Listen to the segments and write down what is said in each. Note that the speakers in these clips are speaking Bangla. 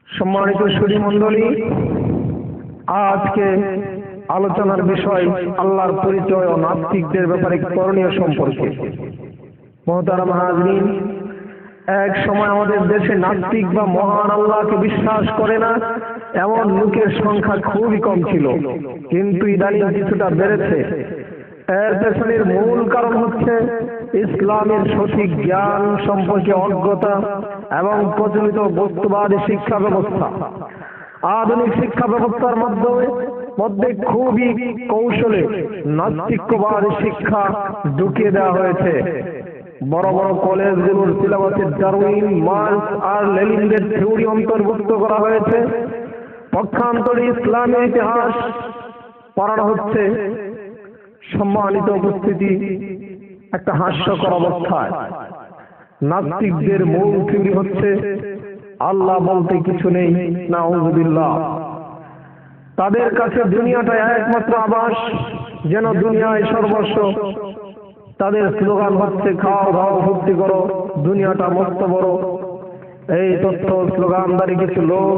সম্মানিত সুধী মণ্ডলী, আজকে আলোচনার বিষয় আল্লাহর পরিচয় ও নাস্তিকদের ব্যাপারে করণীয় সম্পর্কে। মুহতারাম হাজরিন, এক সময় আমাদের দেশে নাস্তিক বা মহান আল্লাহকে বিশ্বাস করে না এমন লোকের সংখ্যা খুবই কম ছিল, কিন্তু ইদানিং কিছুটা বেড়েছে। এর পেছনের মূল কারণ হচ্ছে ইসলামের সঠিক জ্ঞান সম্পর্কে অজ্ঞতা এবং প্রচলিত বস্তুবাদী শিক্ষা ব্যবস্থা। আধুনিক শিক্ষা ব্যবস্থার মধ্যে খুবই কৌশলে নাস্তিক্যবাদী শিক্ষা ঢুকিয়ে দেওয়া হয়েছে। বড় বড় কলেজগুলোর সিলেবাসে ডারউইন, মার্কস আর লেনিনদের থিওরি অন্তর্ভুক্ত করা হয়েছে। পক্ষান্তরে ইসলামের ইতিহাস পড়ানো হচ্ছে। সম্মানিত উপস্থিতি, একটা হাস্যকর অবস্থায় নাস্তিকদের মূল থিওরি হচ্ছে আল্লাহ বলতে কিছু নেই, নাউযুবিল্লাহ। তাদের কাছে দুনিয়াটা একমাত্র আবাস, যেন দুনিয়ায় সর্বস্ব। তাদের স্লোগান হচ্ছে খাও দাও ফুর্তি করো, দুনিয়াটা মস্ত বড়। এই তথ্য স্লোগানদারি কিছু লোক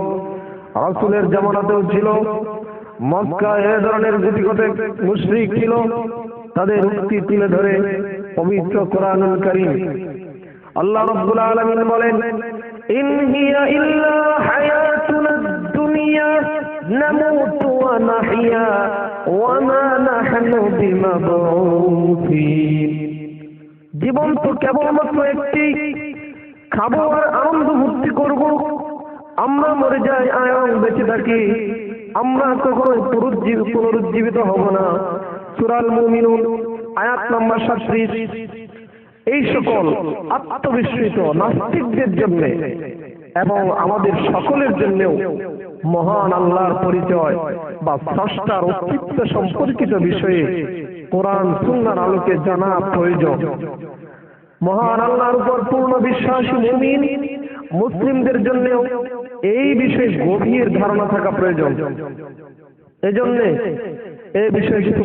রাসূলের জামানাতেও ছিল। মক্কায় এ ধরনের গুটিকতে মুশরিক ছিল। তাদের উক্তি তুলে ধরে পবিত্র কোরআনুল কারীম আল্লাহ রাব্বুল আলামিন বলেন, ইন হিয়া ইল্লা হায়াতুনাদ দুনিয়া নামুতু ওয়া নাহইয়া ওয়া মা নাহনু বিমাবউসিন। জীবন তো কেবলমাত্র একটি, খাবো আর আনন্দ ফুর্তি করব। আমরা মরে যাই আর বেঁচে থাকি, আমরা কখনোই পুনরুজ্জীবিত হব না। সূরা আল মুমিনুন আয়াত নম্বর 37। এই সকল আত্মবিস্মৃত নাস্তিকদের জন্য এবং আমাদের সকলের জন্যও মহান আল্লাহর পরিচয় বা স্রষ্টার অস্তিত্ব সম্পর্কিত বিষয়ে কোরআন সুন্নাহর আলোকে জানা প্রয়োজন। মহান আল্লাহর উপর পূর্ণ বিশ্বাসী মুমিন মুসলিমদের জন্যও এই বিষয়ে গভীর ধারণা থাকা প্রয়োজন। এজন্য এই বিষয়ে কিছু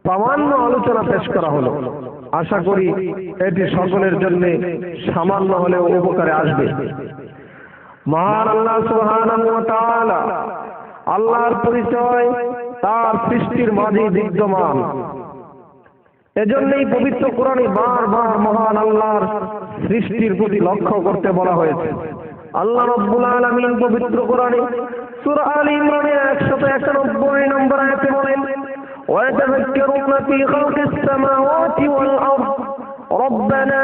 প্রামাণ্য আলোচনা পেশ করা হলো। আশা করি এটি সকলের জন্য সামান্য হলেও উপকারে আসবে। মহান আল্লাহ সুবহানাহু ওয়া তাআলা, আল্লাহর পরিচয় তার সৃষ্টির মাঝে বিদ্যমান। এজন্যই পবিত্র কোরআনে বারবার মহান আল্লাহর সৃষ্টির প্রতি লক্ষ্য করতে বলা হয়েছে। আল্লাহ রাব্বুল আলামিন পবিত্র কোরআনে সূরা আল ইমরানের 191 নম্বর আয়াতে বলেন, وَيَتَفَكَّرُونَ فِي خَلْقِ السَّمَاوَاتِ وَالْأَرْضِ رَبَّنَا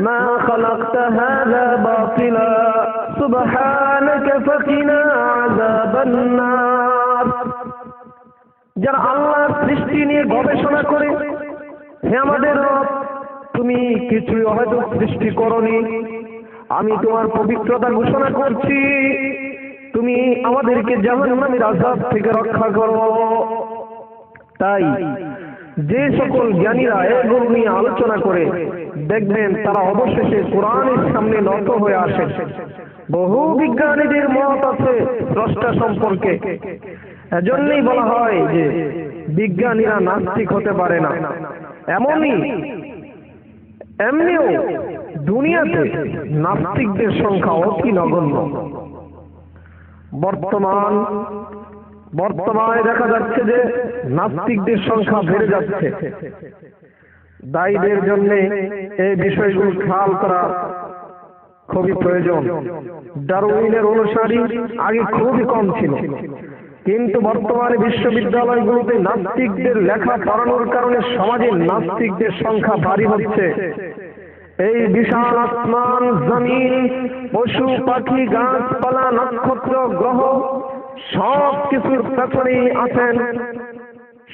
مَا خَلَقْتَ هَذَا بَاطِلًا سُبْحَانَكَ فَقِنَا عَذَابَ النَّارِ। যারা আল্লাহর সৃষ্টি নিয়ে গবেষণা করে, হে আমাদের রব, তুমি কিছুই হয়তো সৃষ্টি করনি, আমি তোমার পবিত্রতা ঘোষণা করছি, তুমি আমাদেরকে জাহান্নামের আযাব থেকে রক্ষা করো। তাই যে সকল জ্ঞানীরা এগুলো নিয়ে আলোচনা করে, দেখবেন তারা অবশেষে কোরআনের সামনে নত হয়ে আসে। বহু বিজ্ঞানীদের মত আছে স্রষ্টা সম্পর্কে। এজন্যই বলা হয় যে বিজ্ঞানীরা নাস্তিক হতে পারে না। এমনিও দুনিয়াতে নাস্তিকদের সংখ্যা অতি নগণ্য। বর্তমানে দেখা যাচ্ছে যে নাস্তিকদের সংখ্যা বেড়ে যাচ্ছে। দায়ীদের জন্য এই বিষয়গুলো খেয়াল করা খুবই প্রয়োজন। ডারউইনের অনুসারী আগে খুবই কম ছিল, কিন্তু বর্তমানে বিশ্ববিদ্যালয়গুলোতে নাস্তিকদের লেখা পড়ানোর কারণে সমাজে নাস্তিকদের সংখ্যা ভারী হচ্ছে। এই বিশাল আসমান, জমিন, পশু পাখি, গাছপালা, নক্ষত্র, গ্রহ সব কিছুর পেছনেই আছেন।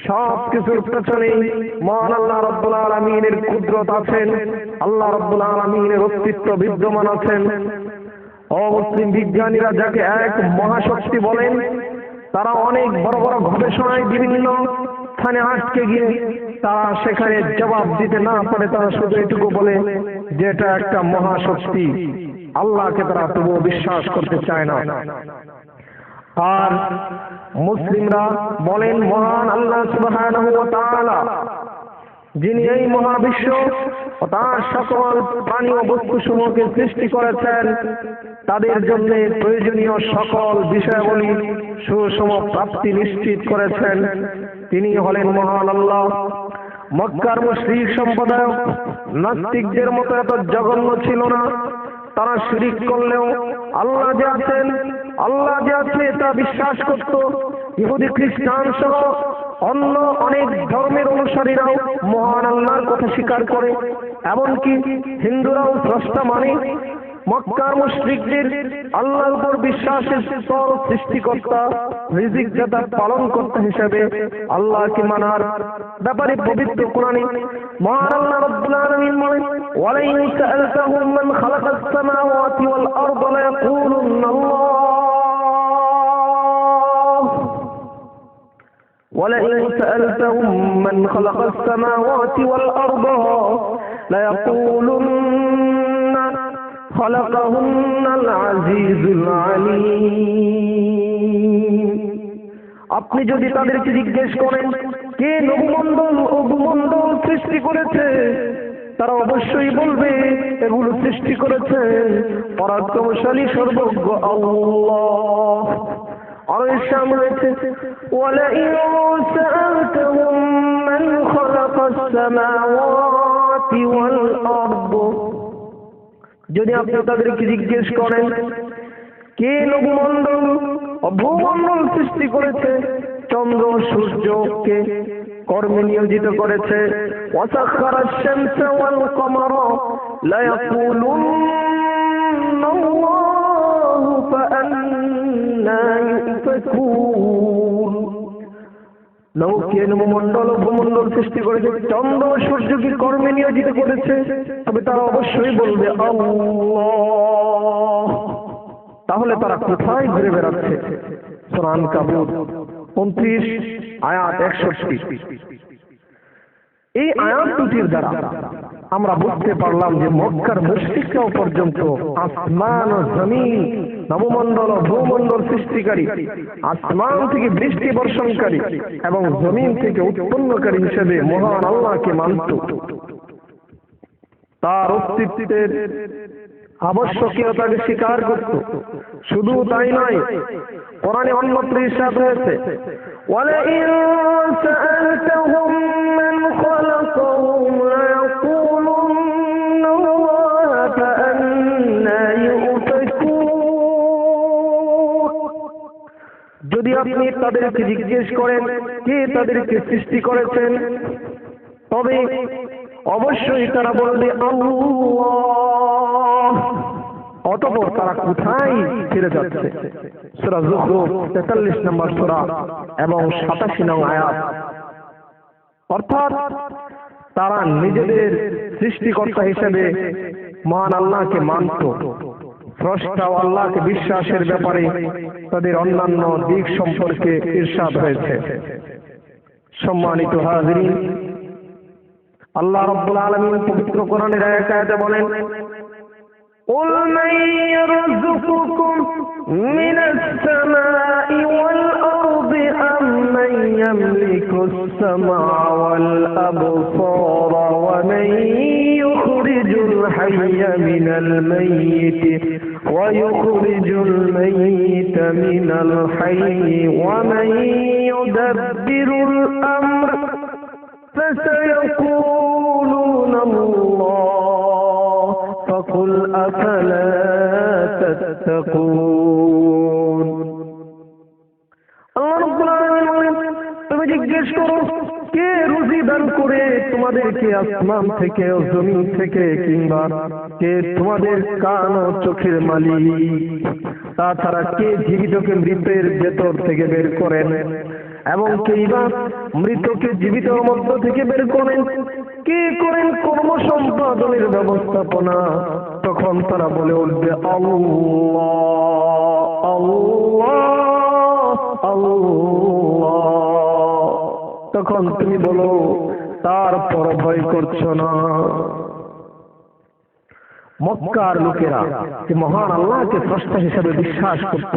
সব কিছুর পেছনেই মহান আল্লাহ রাব্বুল আলামিনের কুদরত আছেন, আল্লাহ রাব্বুল আলামিনের অস্তিত্ব বিদ্যমান আছেন। অমুসলিম বিজ্ঞানীরা যাকে এক মহাশক্তি বলেন, তারা অনেক বড় বড় গবেষণায় বিভিন্ন স্থানে আটকে গিয়ে তারা সেখানে জবাব দিতে না পারে, তারা শুধু এটুকু বলে যে এটা একটা মহাশক্তি। আল্লাহকে তারা তবুও বিশ্বাস করতে চায় না। আর মুসলিমরা বলেন মহান আল্লাহ সুবহানাহু ওয়া তাআলা যিনি এই মহাবিশ্ব ও তার সকল প্রাণী ও বস্তুসমূহকে সৃষ্টি করেছেন, তাদের জন্য প্রয়োজনীয় সকল বিষয়াবলী সুষম প্রাপ্তি নিশ্চিত করেছেন, তিনি হলেন মহান আল্লাহ। মক্কার মুশরিক সম্প্রদায় নাস্তিকদের মতো এত জঘন্য ছিল না। তারা শিরিক করলেও আল্লাহ যে আছেন, আল্লাহ যে আছে তা বিশ্বাস করত। ইহুদি খ্রিস্টান সহ অন্য অনেক ধর্মের অনুসারীরাও মহান আল্লাহর কথা স্বীকার করে, এমনকি হিন্দুরাও স্রষ্টা মানে। মক্কার মুশরিকদের আল্লাহর উপর বিশ্বাসের স্তর সৃষ্টিকর্তা, রিজিক দাতা, পালনকর্তা হিসেবে আল্লাহকে মানার ব্যাপারে পবিত্র কোরআনে মহান আল্লাহ রাব্বুল আলামিন বলেন, ওয়ালা ইন সাআলতাহুম মান খালাকাস সামাওয়াতি ওয়াল আরদা লায়াকুলুন্না আল্লাহ ولئن سألتهم من خلق السماوات والأرض ليقولن خلقهن العزيز العليم। আপনি যদি তাদেরকে জিজ্ঞেস করেন কে নবমণ্ডল ও ভূমণ্ডল সৃষ্টি করেছে, তারা অবশ্যই বলবে এগুলো সৃষ্টি করেছেন পরাক্রমশালী সর্বজ্ঞ আল্লাহ। আর এর সামনে রয়েছে ওয়ালাইন সাআলতাহুম মান খালাকাস সামাওয়াতি ওয়াল আরদ, যদি আপনি তাদেরকে জিজ্ঞেস করেন কে নবমণ্ডল ও ভূমণ্ডল সৃষ্টি করেছে, চন্দ্র সূর্যকে কর্মে নিয়োজিত করেছে, ওয়াসাখারাশ শামসা ওয়াল কমারা লায়াকুলুন্না আল্লাহু ফাআন্না ইউফাকুন। কে নবমণ্ডল ও ভূমণ্ডল সৃষ্টি করেছে, চন্দ্র সূর্যকে কর্মে নিয়োজিত করেছে, তবে তারা অবশ্যই বলবে আল্লাহ। তাহলে তারা কোথায় ঘুরে বেড়াচ্ছে? সূরা আনকাবুত 29 আয়াত 61। এই আয়াত দুটির দ্বারা আমরা বুঝতে পারলাম যে মক্কার মুশরিকরাও পর্যন্ত আসমান ও জমিন, নবমণ্ডল ও ভূমণ্ডল সৃষ্টিকারী, আসমান থেকে বৃষ্টি বর্ষণকারী এবং জমিন থেকে উৎপন্নকারী হিসেবে মহান আল্লাহকে মানত, তার অস্তিত্বের আবশ্যকীয়তাকে স্বীকার করত। শুধু তাই নয়, কোরআনে অন্যত্র ইরশাদ হয়েছে, ওয়ালাইন সাআলতাহুম মান খালাকাহুম লায়াকুলুন্না আল্লাহ ফাআন্না ইউফাকুন। যদি আপনি তাদেরকে জিজ্ঞেস করেন কে তাদেরকে সৃষ্টি করেছেন, তবে অবশ্যই তারা বলবে আল্লাহ। অতঃপর তারা কোথায় ফিরে যাচ্ছে? সূরা যুখরুফ 43 নম্বর সূরা এবং 87 নং আয়াত। অর্থাৎ তারা নিজেদের সৃষ্টিকর্তা হিসেবে মহান আল্লাহকে মানত। স্রষ্টা আল্লাহকে বিশ্বাসের ব্যাপারে তাদের অন্যান্য দিক সম্পর্কে ইরশাদ হয়েছে। সম্মানিত হাজিরিন, আল্লাহ রাব্বুল আলামিন পবিত্র কোরআনের আয়াতে বলেন, قُلْ مَن يَرْزُقُكُم مِّنَ السَّمَاءِ وَالْأَرْضِ أَمَّن يَمْلِكُ السَّمْعَ وَالْأَبْصَارَ وَمَن يُخْرِجُ الْحَيَّ مِنَ الْمَيِّتِ وَيُخْرِجُ الْمَيِّتَ مِنَ الْحَيِّ وَمَن يُدَبِّرُ الْأَمْرَ فَسَيَقُولُونَ اللَّهُ فَقُلْ أَفَلَا تَتَّقُونَ। আল্লাহ রাব্বুল আলামিন বলেন, তুমি জিজ্ঞেস করো কে রুজি দান করে তোমাদেরকে আসমান থেকে ও জমিন থেকে, কিংবা কে তোমাদের কান ও চোখের মালিক, তাছাড়া কে জীবিতকে মৃতের ভেতর থেকে বের করেন এবং কেইবা মৃতকে জীবিত মধ্য থেকে বের করেন, কে করেন কর্ম সম্পাদনের ব্যবস্থাপনা। তখন তারা বলে উঠবে আল্লাহ আল্লাহ আল্লাহ। তখন তুমি বলো তারপর ভয় করছো না? মক্কার লোকেরা যে মহান আল্লাহকে স্রষ্টা হিসেবে বিশ্বাস করত,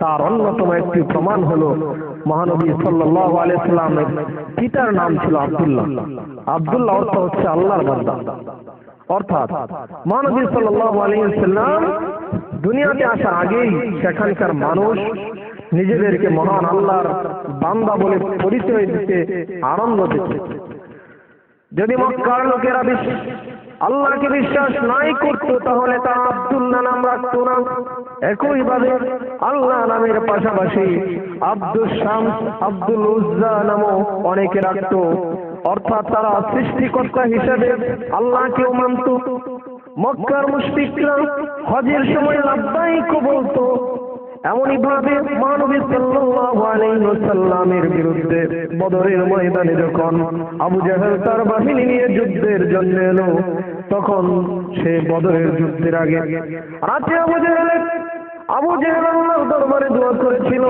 তার অন্যতম একটি প্রমাণ হলো মহানবী সাল্লাল্লাহু আলাইহি সাল্লামের পিতার নাম ছিল আব্দুল্লাহ। আব্দুল্লাহ অর্থ হচ্ছে আল্লাহর বান্দা। অর্থাৎ মহানবী সাল্লাল্লাহু আলাইহি সাল্লাম দুনিয়াতে আসার আগেই সেখানকার মানুষ নিজেদেরকে মহান আল্লাহর বান্দা বলে পরিচয় দিতে আনন্দ পেত। যদি মক্কার লোকেরা আল্লাহকে বিশ্বাস নাই করতো তাহলে তারা আব্দুল্লাহ নাম রাখতো না। একইভাবে আল্লাহ নামের পাশাপাশি আব্দুল শামস, আব্দুল উজ্জা নামও অনেকে রাখতো। অর্থাৎ তারা সৃষ্টিকর্তা হিসেবে আল্লাহকেও মানত। মক্কার মুশরিকরা হজের সময় লাব্বাইক বলতো। এমনই ভাবে মহানবী সাল্লাল্লাহু আলাইহি ওয়াসাল্লামের বিরুদ্ধে বদরের ময়দানে যখন আবু জাহেল তার বাহিনী নিয়ে যুদ্ধের জন্য এলো, তখন সে বদরের যুদ্ধের আগে রাতে আবু জাহেল আল্লাহর দরবারে দোয়া করেছিল।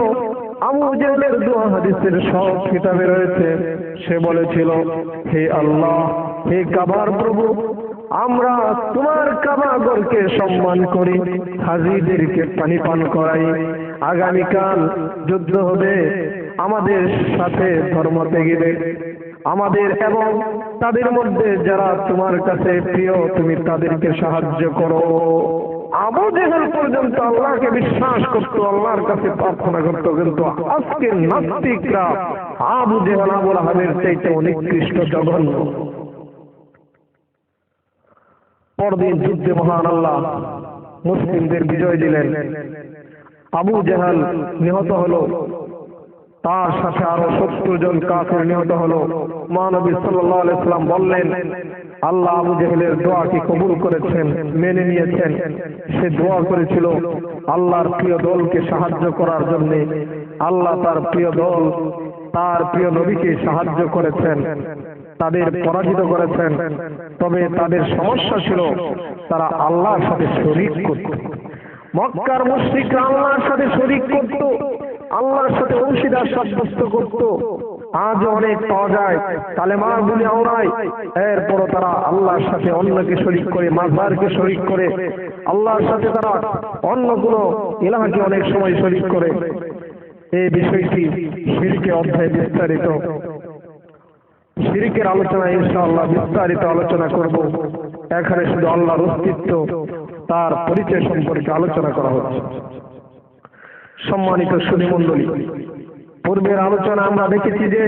আবু জাহেলের দোয়া হাদিসের সব কিতাবে রয়েছে। সে বলেছিল, হে আল্লাহ, হে কাবার প্রভু, আমরা তোমার কাবাগরকে সম্মান করি, হাজীদেরকে পানি পান করাই। আগামীকাল যুদ্ধ হবে, আমাদের সাথে ধর্ম ত্যাগীদের, আমাদের এবং তাদের মধ্যে যারা তোমার কাছে প্রিয়, তুমি তাদেরকে সাহায্য করো। আবু জেহেল পর্যন্ত আল্লাহকে বিশ্বাস করতো, আল্লাহর কাছে প্রার্থনা করতো। কিন্তু আজকের নাস্তিকরা আবু জেহেল আবু লাহাবের চাইতে অনেক নিকৃষ্ট, জঘন্য। পরদিন যুদ্ধে মহান আল্লাহ মুসলিমদের বিজয় দিলেন। আবু জেহেল নিহত হলো, তার সাথে আরো 70 জন কাফির নিহত হলো। মহানবী সাল্লাল্লাহু আলাইহি সাল্লাম বললেন, আল্লাহ আবু জেহেলের দোয়াকে কবুল করেছেন, মেনে নিয়েছেন। সে দোয়া করেছিল আল্লাহর প্রিয় দলকে সাহায্য করার জন্য। আল্লাহ তার প্রিয় দল, তার প্রিয় নবীকে সাহায্য করেছেন, তাদের পরাজিত করেছেন। তবে তাদের সমস্যা ছিল তারা আল্লাহর সাথে শরীক করত। মক্কার মুশরিকরা আল্লাহর সাথে শরীক করত, আল্লাহর সাথে অংশীদার সাব্যস্ত করত। আজ অনেক পাওয়া যায়, কালেমা বলে আওড়ায়, এরপরও তারা আল্লাহর সাথে অন্যকে শরীক করে, মাজারকে শরীক করে, আল্লাহর সাথে তারা অন্য কোনো ইলাহকে অনেক সময় শরীক করে। এই বিষয়টি শিরকের অধ্যায়ে বিস্তারিত। শিরকের আলোচনা ইনশাআল্লাহ বিস্তারিত আলোচনা করব। এখানে শুধু আল্লাহর অস্তিত্ব, তার পরিচয় সম্পর্কে আলোচনা করা হচ্ছে। সম্মানিত সুধী মণ্ডলী, পূর্বের আলোচনা আমরা দেখেছি যে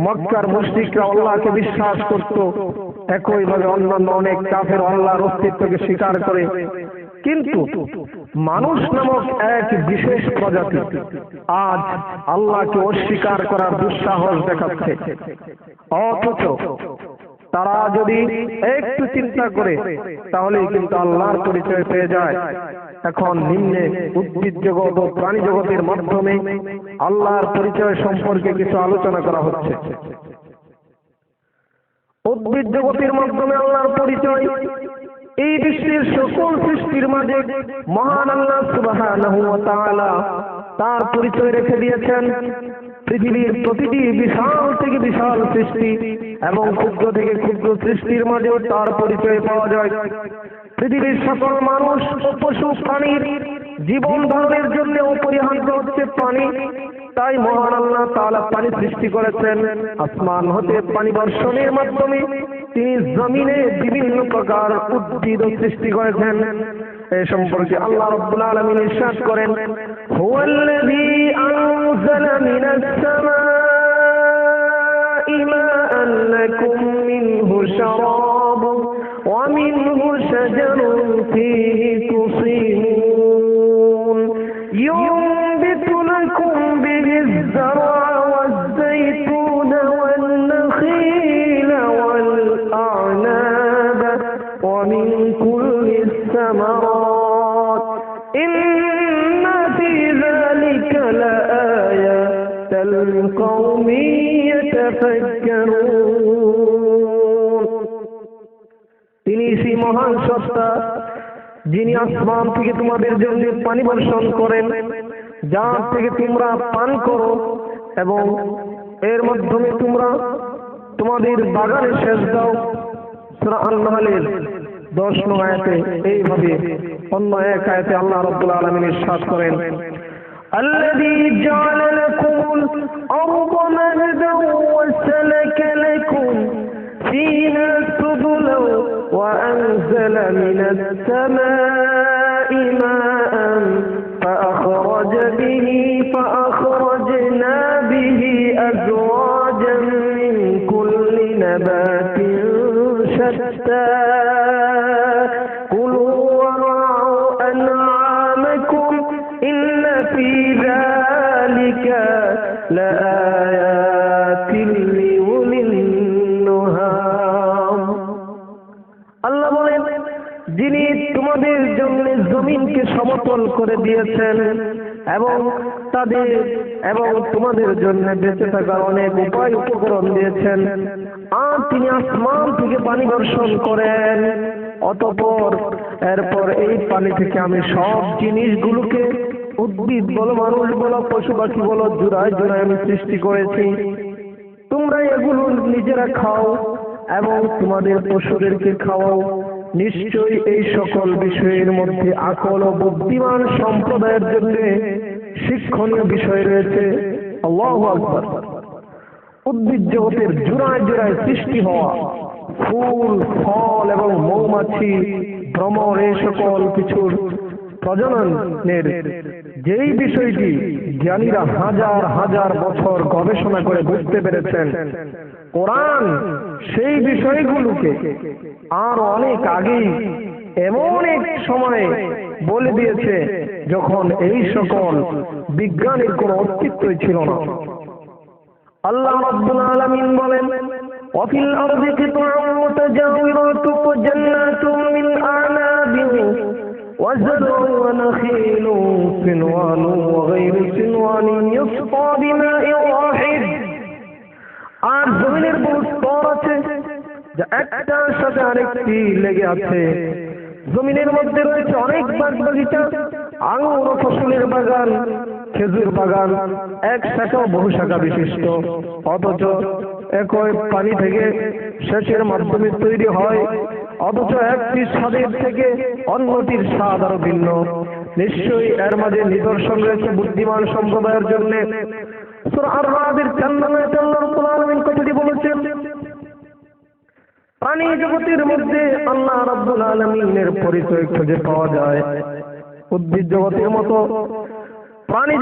মক্কার মুশরিকরা আল্লাহকে বিশ্বাস করত, একইভাবে অন্যান্য অনেক কাফের আল্লাহর অস্তিত্বকে স্বীকার করে। কিন্তু মানুষ নামক এক বিশেষ প্রজাতি আজ আল্লাহকে অস্বীকার করার দুঃসাহস দেখাচ্ছে। অথচ তারা যদি একটু চিন্তা করে তাহলে কিন্তু আল্লাহর পরিচয় পেয়ে যায়। এখন নিম্নে উদ্ভিদ জগৎ ও প্রাণী জগতের মাধ্যমে আল্লাহর পরিচয় সম্পর্কে কিছু আলোচনা করা হচ্ছে। উদ্ভিদ জগতের মাধ্যমে আল্লাহর পরিচয়। এই বিশ্বের সকল সৃষ্টির মাঝে মহান আল্লাহ সুবহানাহু ওয়া তাআলা তার পরিচয় রেখে দিয়েছেন। পৃথিবীর প্রতিটি বিশাল থেকে বিশাল সৃষ্টি এবং ক্ষুদ্র থেকে ক্ষুদ্র সৃষ্টির মাঝেও তার পরিচয় পাওয়া যায়। পৃথিবীর সকল মানুষ ও পশু প্রাণীর জীবন ধারণের জন্য অপরিহার্য হচ্ছে পানি। তাই মহান আল্লাহ তাআলা পানি সৃষ্টি করেছেন। আসমান হতে পানি বর্ষণের মাধ্যমে তিনি জমিনে বিভিন্ন প্রকার উদ্ভিদ সৃষ্টি করেছেন। এই সম্পর্কে আল্লাহ রাব্বুল আলামিন ইরশাদ করেন, হুয়াল্লাযী আনজালা মিনাস সামাই মাআন লাকুম মিনহু শারাবুন ওয়া মিনহু শাজারুন ফীহি তুসিমুন ينبت لكم به الزرع والزيتون والنخيل والأعناب ومن كل الثمرات إن في ذلك لآية لقوم يتفكرون। তিনি সেই মহান সত্তা যিনি আসমান থেকে তোমাদের জন্য পানি বর্ষণ করেন, যার থেকে তোমরা পান করো এবং এর মাধ্যমে তোমরা তোমাদের বাগানে সেচ দাও। সূরা আন-নাহলের 10 নং আয়াতে এইভাবে, অন্য এক আয়াতে আল্লাহ রাব্বুল আলামিন ইরশাদ করেন, الذي جعل لكم الأرض مهدا وسلك لكم فيها سبلا وأنزل من السماء ماء فأخرجنا به أزواجا من كل نبات شتى كلوا وارعوا أنعامكم إن في ذلك لآيات لأولي النهى। আল্লাহ বলেন, যিনি তোমাদের জন্য জমিনকে সমতল করে দিয়েছেন এবং তোমাদের জন্য বেঁচে থাকার অনেক উপায় উপকরণ দিয়েছেন, আর তিনি আসমান থেকে পানি বর্ষণ করেন, অতঃপর এরপর এই পানি থেকে আমি সব জিনিসগুলোকে, উদ্ভিদ বলো, মানুষ বলো, পশু পাখি বলো, জোড়ায় জোড়ায় আমি সৃষ্টি করেছি। তোমরা এগুলো নিজেরা খাও এবং তোমাদের পশুদেরকে খাওয়াও। নিশ্চয়ই এই সকল বিষয়ের মধ্যে আকল ও বুদ্ধিমান সম্প্রদায়ের জন্য শিক্ষণীয় বিষয় রয়েছে। আল্লাহু আকবার। উদ্ভিদ জগতের জোড়ায় জোড়ায় সৃষ্টি হওয়া, ফুল, ফল এবং মৌমাছি, ভ্রমর, এই সকল কিছুর প্রজননের যেই বিষয়টি জ্ঞানীরা হাজার হাজার বছর গবেষণা করে বুঝতে পেরেছেন, কোরআন সেই বিষয়গুলোকে আর অনেক আগেই এমন এক সময়ে বলে দিয়েছে যখন এই সকল বিজ্ঞানের কোনো অস্তিত্বই ছিল না। আল্লাহ রাব্বুল আলামিন বলেন, ওয়াফিল আরদি কিতাউন মুতাজাওয়িরাতুন ওয়া জান্নাতুম মিন আ'নাবিন ওয়া যার'উন ওয়া নাখীলুন সিনওয়ানুন ওয়া গায়রু সিনওয়ানিন ইউসকা বিমাইন ওয়াহিদ। আর জমিনের বহু স্তর আছে যা একটার সাথে আরেকটি লেগে আছে। জমিনের মধ্যে রয়েছে অনেক বাগ বাগিচা, আঙুর ও ফসলের বাগান, খেজুর বাগান, এক শাখা বহু শাখা বিশিষ্ট, অথচ একই পানি থেকে সেচের মাধ্যমে তৈরি হয়, অথচ একটি স্বাদের থেকে অন্যটির স্বাদ আরো ভিন্ন। নিশ্চয়ই এর মাঝে নিদর্শন রয়েছে বুদ্ধিমান সম্প্রদায়ের জন্য। সূরা আর-রা'দের 4 নং আয়াতে আল্লাহ রাব্বুল আলামিন কথাটি বলেছেন। প্রাণী জগতের মধ্যে আল্লাহ রাব্বুল আলামিনের পরিচয় খুঁজে পাওয়া যায়। উদ্ভিদ জগতের মতো প্রাণী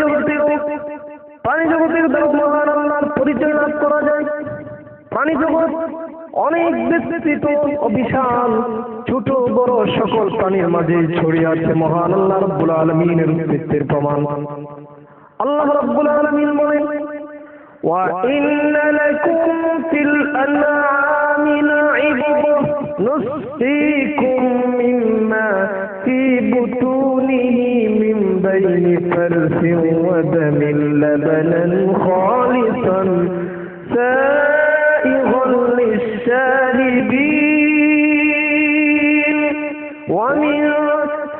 জগতের দ্বারা মহান আল্লাহর পরিচয় লাভ করা যায়। প্রাণী জগৎ অনেক বিস্তৃত ও বিশাল, ছোট বড় সকল প্রাণীর মাঝে ছড়িয়ে আছে মহান আল্লাহ রাব্বুল আলামিনের অস্তিত্বের প্রমাণ। আল্লাহ রাব্বুল আলামিন বলেন, ওয়া ইন্না লাকুম ফিল আনআমি লা'iবরা নুসকিকুম মিম্মা ফি বুতুনিহি মিন বাইনি ফারসিন ওয়া দামিন লাবানান খালিসান সাইগান লিশ-শারিবিন ওয়া মিন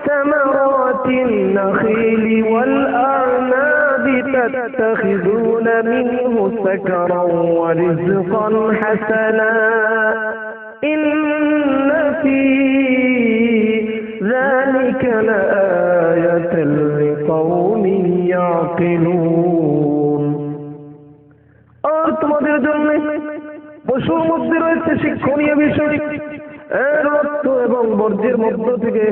সামারাতিন নাখিলি ওয়াল تتخذون منه سكرا ورزقا حسنا إن في ذلك لآية لقوم يعقلون। আর তোমাদের জন্য পশুর মধ্যে রয়েছে শিক্ষণীয় বিষয়। এর রক্ত এবং বর্জ্যের মধ্য থেকে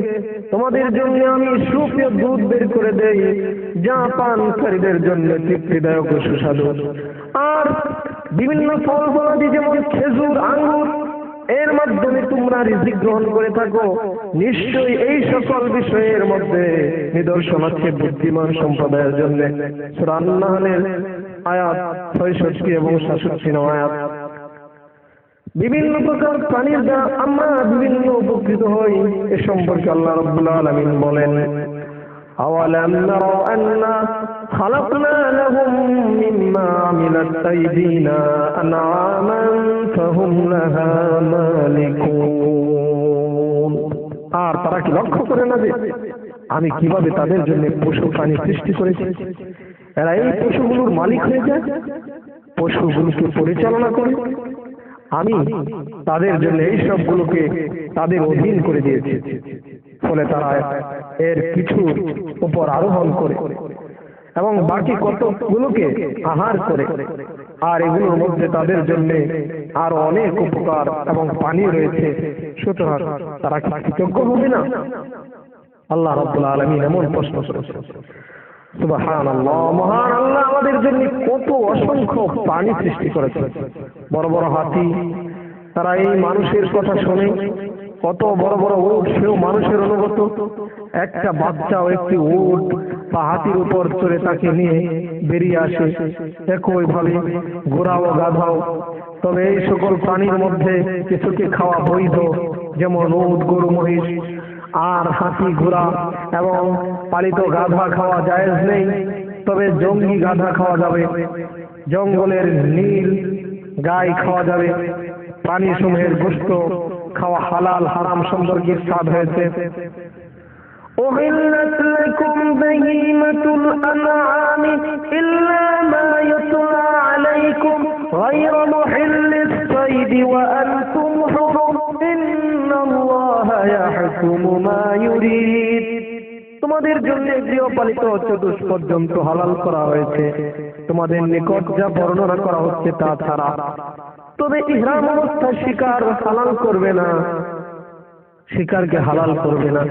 তোমাদের জন্য আমি সুপেয় দুধ বের করে দেই, যা পানকারীদের জন্য তৃপ্তিদায়ক ও সুস্বাদু। আর বিভিন্ন ফল ফলাদি যেমন খেজুর, আঙ্গুর, এর মাধ্যমে তোমরা রিজিক গ্রহণ করে থাকো। নিশ্চয়ই এই সকল বিষয়ের মধ্যে নিদর্শন আছে বুদ্ধিমান সম্প্রদায়ের জন্য। সূরা আন-নাহলের আয়াত ৬৬ এবং ৬৭ নং আয়াত। বিভিন্ন প্রকার প্রাণীর দ্বারা আমরা বিভিন্ন উপকৃত হই, এ সম্পর্কে আল্লাহ রাব্বুল আলামিন বলেন, আওয়ালাম নারা আন্না খালাকনা লাহুম মিম্মা আমিলাত আইদিনা আনআমান ফাহুম লাহা মালিকুন। আর তারা কি লক্ষ্য করে না যে আমি কিভাবে তাদের জন্য পশু প্রাণী সৃষ্টি করেছি? এরা এই পশুগুলোর মালিক হয়ে যায়, পশুগুলোকে পরিচালনা করে, আমি তাদের জন্য এই সবগুলোকে তাদের অধীন করে দিয়েছি, ফলে তারা এর কিছু উপর আরোহণ করে এবং বাকি কতগুলোকে আহার করে, আর এগুলোর মধ্যে তাদের জন্য আরো অনেক উপকার এবং পানি রয়েছে। সুতরাং তারা কৃতজ্ঞ হবে না? আল্লাহ রাব্বুল আলামিন এমন প্রশ্ন করেছেন। সুবহানাল্লাহ, মহান আল্লাহ আমাদের জন্য কত অসংখ্য প্রাণী সৃষ্টি করেছেন। বড় বড় হাতি, তারা এই মানুষের কথা শোনে। কত বড় বড় উট, সেও মানুষের অনুগত। একটা বাচ্চাও একটি উট বা হাতির উপর চড়ে তাকে নিয়ে বেরিয়ে আসে। একইভাবে ঘোড়াও গাধাও। তবে এই সকল প্রাণীর মধ্যে কিছুকে খাওয়া বৈধ, যেমন উট, গরু, মহিষ, আর হাতি, ঘোড়া এবং পালিত গাধা খাওয়া জায়েজ নেই। তবে জঙ্গি গাধা খাওয়া যাবে, জঙ্গলের নীল গাই খাওয়া যাবে। প্রাণী সমূহের গোশত খাওয়া হালাল হারাম সম্পর্কে ইরশাদ হয়েছে। أحلت لكم بهيمة الأنعام إلا ما يتلى عليكم غير محل الصيد وأنتم حرم إن الله يحكم ما يريد। তোমাদের জন্য গৃহপালিত চতুষ পর্যন্ত হালাল করা হয়েছে, তোমাদের নিকট যা বর্ণনা করা হচ্ছে তা ছাড়া। তবে ইহরাম অবস্থায় শিকার হালাল করবে না, শিকারকে হালাল করবে না।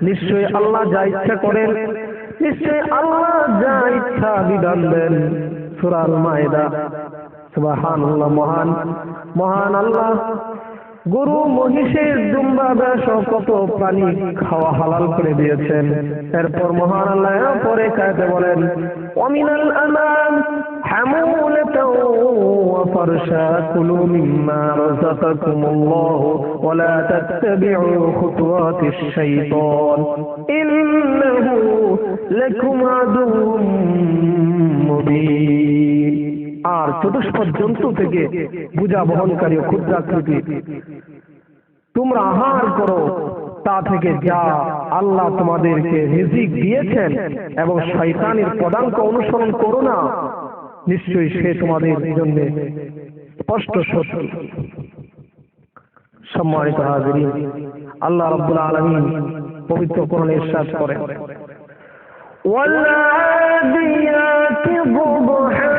নিশ্চয়ই আল্লাহ যা ইচ্ছা করেন, নিশ্চয়ই আল্লাহ যা ইচ্ছা বিধান দেন। সূরা আল মায়েদা। সুবহানাল্লাহ, মহান মহান আল্লাহ গরু, মহিষের, দুম্বা, বেশ কত প্রাণী খাওয়া হালাল করে দিয়েছেন। এরপর মহান আল্লাহ পরে কায়তে বলেন, ওয়ামিনাল আনাম হামুলাতাও ওয়া ফারশা কুলু মিম্মা রাযাকাকুমুল্লাহু ওয়া লা তাত্তাবিউ খুতুওয়াতিশ শাইতান ইন্নাহু লাকুম আদুউম মুবিন। আর চতুষ্পদ জন্তু থেকে বোঝা বহনকারী ক্ষুদ্রাকৃতি তোমরা আহার করো, তা থেকে যা আল্লাহ তোমাদেরকে রিজিক দিয়েছেন, এবং শয়তানের পদাঙ্ক অনুসরণ করো না, নিশ্চয়ই সে তোমাদের জন্য স্পষ্ট শত্রু। সম্মানিত হাজিরিন, আল্লাহ রাব্বুল আলামিন পবিত্র কোরআনে ইরশাদ করেন, والعاديات ضبحا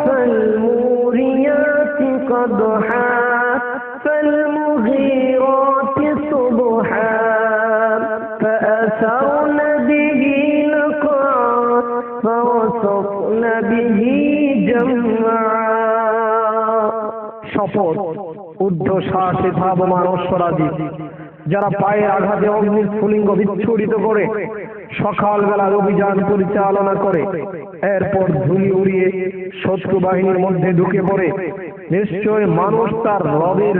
فالموريات قدحا فالمغيرات صبحا فأثرن به نقعا فوسطن به جمعا। শপথ, ঊর্ধ্বশ্বাসে ধাবমান অশ্বরাজি, যারা পায়ের আঘাতে অগ্নির স্ফুলিঙ্গ বিচ্ছুরিত করে সকালবেলা অভিযান পরিচালনা করে, এরপর ধুলি উড়িয়ে শত্রু বাহিনীর মধ্যে ঢুকে পড়ে, নিশ্চয় মানুষ তার রবের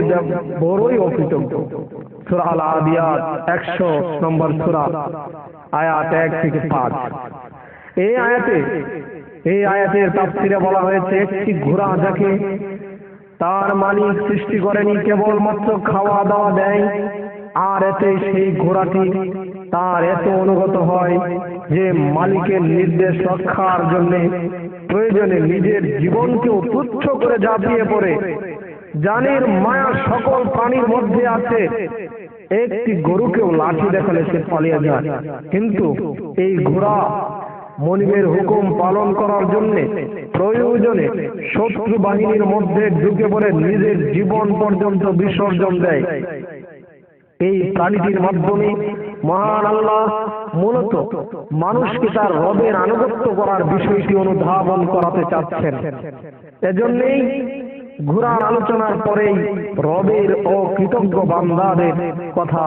বড়ই অকৃতজ্ঞ। সূরা আল আদিয়াত 100 নম্বর সূরা, আয়াত 1 থেকে 5। এই আয়াতের তাফসীরে বলা হয়েছে, একটি ঘোড়া যাকে তার মালিক সৃষ্টি করেনি, কেবলমাত্র খাওয়া দাওয়া দেয়, আর এতে সেই ঘোড়াটি তার এত অনুগত হয় যে মালিকের নির্দেশ রক্ষার জন্য প্রয়োজনে নিজের জীবনকেও তুচ্ছ করে ঝাঁপিয়ে পড়ে। জানের মায়া সকল প্রাণীর মধ্যে আছে। একটি গরুকেও লাঠি দেখালে সে পালিয়ে যায়, কিন্তু এই ঘোড়া মনিবের হুকুম পালন করার জন্য প্রয়োজনে শত্রু বাহিনীর মধ্যে ঢুকে পড়ে নিজের জীবন পর্যন্ত বিসর্জন দেয়। এই প্রাণীটির মাধ্যমে মহান আল্লাহ মূলত মানুষকে তার রবের আনুগত্য করার বিষয়টি অনুধাবন করাতে চাচ্ছেন। এজন্যই ঘোড়ার আলোচনার পরেই রবের অকৃতজ্ঞ বান্দাদের কথা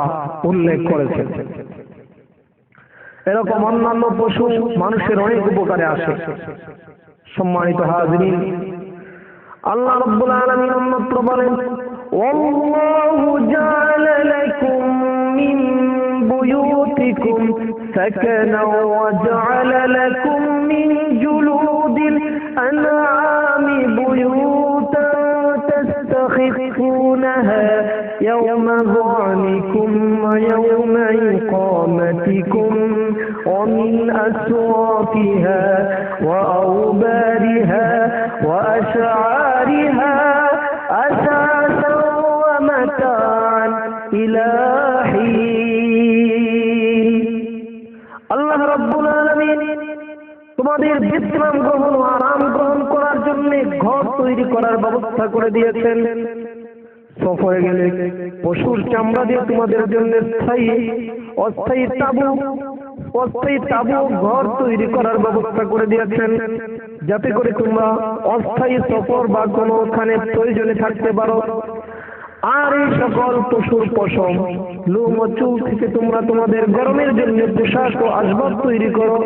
উল্লেখ করেছেন। এরকম অন্যান্য পশু মানুষের অনেক উপকারে আসে। সম্মানিত হাজিরিন, আল্লাহ রাব্বুল আলামিন অন্যত্র বলেন, ওয়াল্লাহু জাআলা লাকুম মিন বুয়ুতিকুম সাকানা ওয়া জাআলা লাকুম মিন জুলুদিল আনআমি বুয়ুতান তাস্তাখিফুনাহা ইয়াওমা যু'নিকুম ওয়া ইয়াওমা ইকামাতিকুম ওয়া মিন আসওয়াফিহা ওয়া আওবারিহা ওয়া আশআরিহা أساسا রাব্বুল আলামিন তোমাদের বিশ্রাম গ্রহণ ও আরাম গ্রহণ করার জন্য ঘর তৈরি করার ব্যবস্থা করে দিয়েছেন। সফরে গেলে পশুর চামড়া দিয়ে তোমাদের জন্য অস্থায়ী তাবু ঘর তৈরি করার ব্যবস্থা করে দিয়েছেন, যাতে করে তোমরা অস্থায়ী সফর বা কোনো ওখানে প্রয়োজনে থাকতে পারো। আর এই সকল পশুর পশম, লোম ও চুল থেকে তোমরা তোমাদের গরমের জন্য পোশাক ও আসবাব তৈরি করো।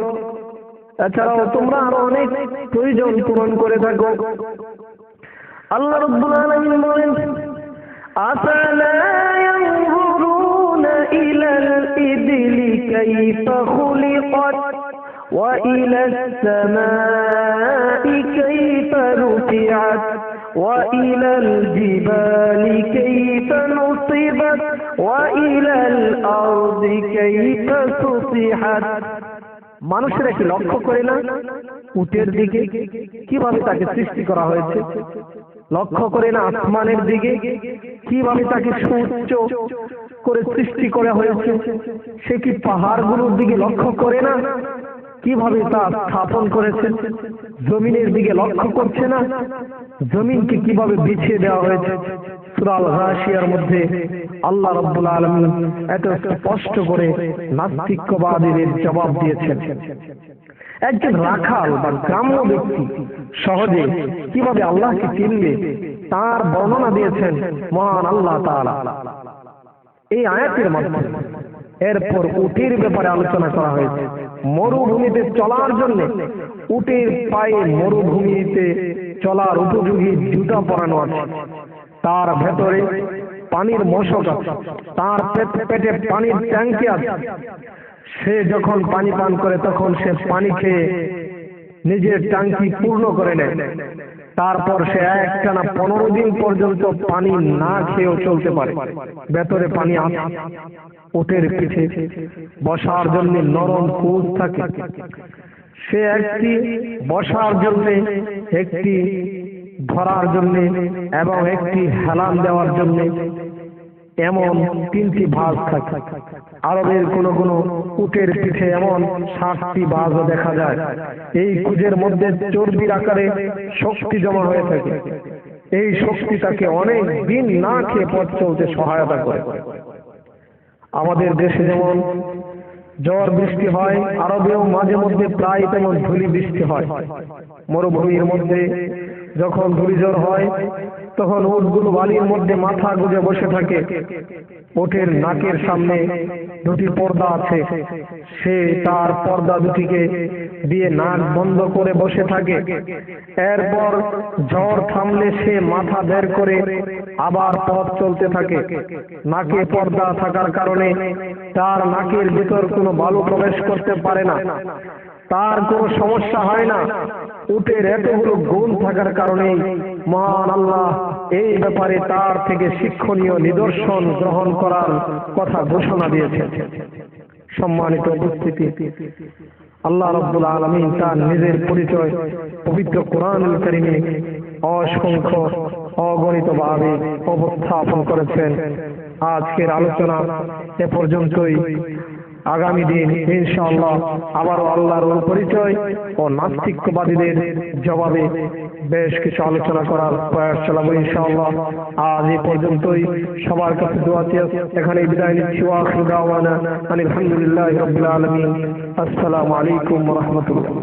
এছাড়াও তোমরা আরো অনেক প্রয়োজন পূরণ করে থাকো। আল্লাহ রাব্বুল আলামিন বলেন, আফালা ইয়ানজুরুনা ইলাল ইবলি কাইফা খুলিকাত ওয়া ইলাস সামাই কাইফা রুফিআত ওয়া ইলাল জিবালি কাইফা নুসিবাত ওয়া ইলাল আরদি কাইফা সুতিহাত। মানুষেরা কি লক্ষ্য করে না উটের দিকে কিভাবে তাকে সৃষ্টি করা হয়েছে? লক্ষ্য করে না আসমানের দিকে কিভাবে তাকে সুউচ্চ করে সৃষ্টি করা হয়েছে? সে কি পাহাড়গুলোর দিকে লক্ষ্য করে না কিভাবে তা স্থাপন করেছে? জমিনের দিকে লক্ষ্য করছে না জমিনকে কিভাবে বিছিয়ে দেওয়া হয়েছে? সূরা আল গাশিয়ার মধ্যে আল্লাহ রাব্বুল আলামিন এত স্পষ্ট করে নাস্তিকবাদীদের জবাব দিয়েছেন। একজন রাখাল বা গ্রাম্য ব্যক্তি সহজে কিভাবে আল্লাহকে চিনবে তার বর্ণনা দিয়েছেন মহান আল্লাহ তাআলা এই আয়াতের মাধ্যমে। এরপর উটের ব্যাপারে আলোচনা করা হয়েছে। মরুভূমিতে চলার জন্য উটের পায়ে মরুভূমিতে চলার উপযোগী জুতা পরানো আছে। তার ভেতরে পানির মশক আছে, তার পেটে পানির ট্যাঙ্কি আছে। সে যখন পানি পান করে তখন সে পানি খেয়ে নিজের ট্যাঙ্কি পূর্ণ করে নেয়। তারপর সে একটানা 15 দিন পর্যন্ত পানি না খেয়েও চলতে পারে। ভেতরে পানি আছে। উটের পিঠে বসার জন্য নরম কুচ থাকে। সে একটি বসার জন্য, একটি ধরার জন্য এবং একটি হেলান দেওয়ার জন্য এমন 3টি ভাঁজ থাকে। আরবের কোন কোন উটের পিঠে এমন 7টি ভাঁজও দেখা যায়। এই কুজের মধ্যে চর্বির আকারে শক্তি জমা হয়ে থাকে। এই শক্তি তাকে অনেক দিন না খেয়ে পথ চলতে সহায়তা করে। আমাদের দেশে যেমন ঝড় বৃষ্টি হয়, আরবেও মাঝে মধ্যে প্রায় তেমন ধূলি বৃষ্টি হয়। মরুভূমির মধ্যে যখন ধূলিঝড় হয় তখন উটগুলো বালির মধ্যে মাথা গুঁজে বসে থাকে। উটের নাকের সামনে 2টি পর্দা আছে। সে তার পর্দা দুটিকে দিয়ে নাক বন্ধ করে বসে থাকে। এরপর ঝড় থামলে সে মাথা বের করে আবার পথ চলতে থাকে। নাকে পর্দা থাকার কারণে তার নাকের ভিতর কোনো বালু প্রবেশ করতে পারে না। তার কোনো সমস্যা হয় না। উটের এতগুলো গুণ থাকার কারণে মহান আল্লাহ এই ব্যাপারে তার থেকে শিক্ষণীয় নিদর্শন গ্রহণ করার কথা ঘোষণা দিয়েছেন। সম্মানিত উপস্থিতি, আল্লাহ রাব্বুল আলামিন তার নিজের পরিচয় পবিত্র কোরআনুল কারীমে অসংখ্য অগণিতভাবে উপস্থাপন করেছেন। আজকের আলোচনা এ পর্যন্তই। আগামী দিন ইনশাআল্লাহ আবারও আল্লাহর পরিচয় ও নাস্তিকবাদীদের জবাবে বেশ কিছু আলোচনা করার প্রয়াস চালাবো ইনশাআল্লাহ। আজ এই পর্যন্তই। সবার কাছে দোয়া চেয়ে এখানে বিদায় নিচ্ছি। ওয়া আখিরু দাওয়ানা আলহামদুলিল্লাহি রাব্বিল আলামিন। আসসালামু আলাইকুম ওয়া রাহমাতুল্লাহ।